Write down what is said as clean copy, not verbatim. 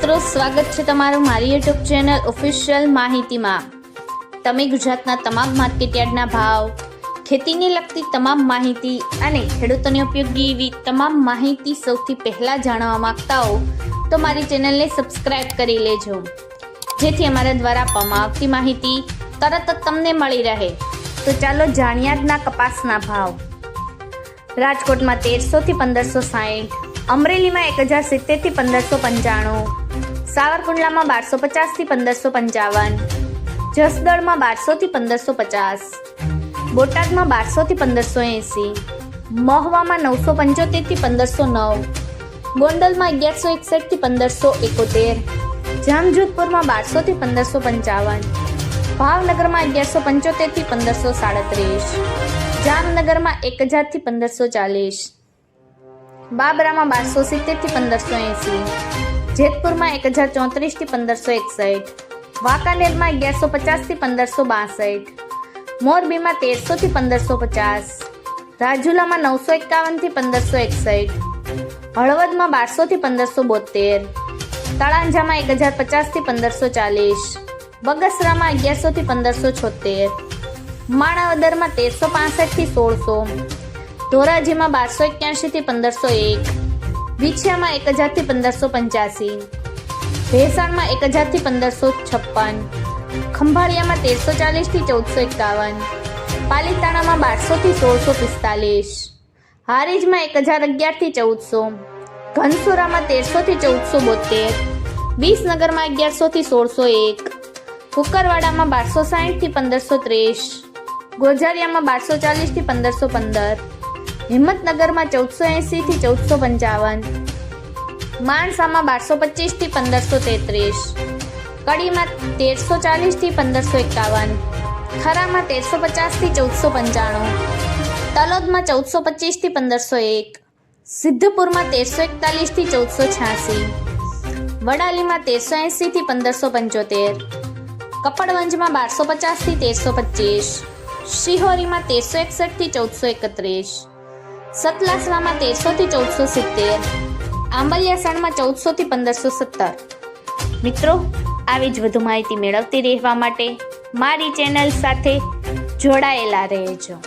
મિત્રો, સ્વાગત છે તમારું મારી યુટ્યુબ ચેનલ ઓફિશિયલ માહિતીમાં। તમે ગુજરાતના તમામ માર્કેટયાર્ડના ભાવ, ખેતીને લગતી તમામ માહિતી અને ખેડૂતોને ઉપયોગી એવી તમામ માહિતી સૌથી પહેલા જાણવા માંગતા હો તો મારી ચેનલને સબસ્ક્રાઇબ કરી લેજો, જેથી અમારા દ્વારા આપવામાં આવતી માહિતી તરત જ તમને મળી રહે। તો ચાલો જાણીએ આજના કપાસના ભાવ। રાજકોટમાં 1300 થી 1560, અમરેલીમાં 1070 થી 1595, સાવરકુંડલામાં 1250 થી 1555, જસદણમાં 1200 થી 1550, બોટાદમાં 1200 થી 1580, મહવામાં 975 થી 1509, ગોંડલમાં 1161 થી 1571, જામજોધપુરમાં 1200 થી 1555, ભાવનગરમાં 1175 થી 1537, જામનગરમાં 1000 થી 1540, બાબરામાં 1270 થી 1580, જેતપુરમાં 1034 થી 1561, વાંકાનેરમાં 1150 થી 1562, મોરબીમાં 1300 થી 1550, રાજુલામાં 951 થી 1561, હળવદમાં 1200 થી 1572, તળાંજામાં 1050 થી 1540, બગસરામાં 1100 થી 1576, માણાવદરમાં 1365 થી 1600, ધોરાજીમાં 1281 થી 1501, વિછિયામાં 1000 થી 1585, ભેસાણમાં 1000 થી 1556, ખંભાળિયામાં 1340 થી 1451, પાલીતાણામાં 1200 થી 1645, હારીજમાં 1011 થી 1400, ઘનસુરામાં 1300 થી 1472, વિસનગરમાં 1100 થી 1601, કુકરવાડામાં 1260 થી 1530, ગોઝારિયામાં 1240 થી 1515, હિંમતનગરમાં 1480 થી 1455, માણસામાં 1225 થી 1533, કડીમાં 1340 થી 1551, થરામાં 1350 થી 1495, તલોદમાં 1425 થી 1501, સિદ્ધપુરમાં 1341 થી 1486, વડાલીમાં 1380 થી 1575, કપડવંજમાં 1250 થી 1325, શિહોરીમાં 1361 થી 1431, સતલાસણામાં 1300 થી 1470, આંબલિયાસાણમાં 1400 થી 1517। મિત્રો, આવી જ વધુ માહિતી મેળવતી રહેવા માટે મારી ચેનલ સાથે જોડાયેલા રહેજો।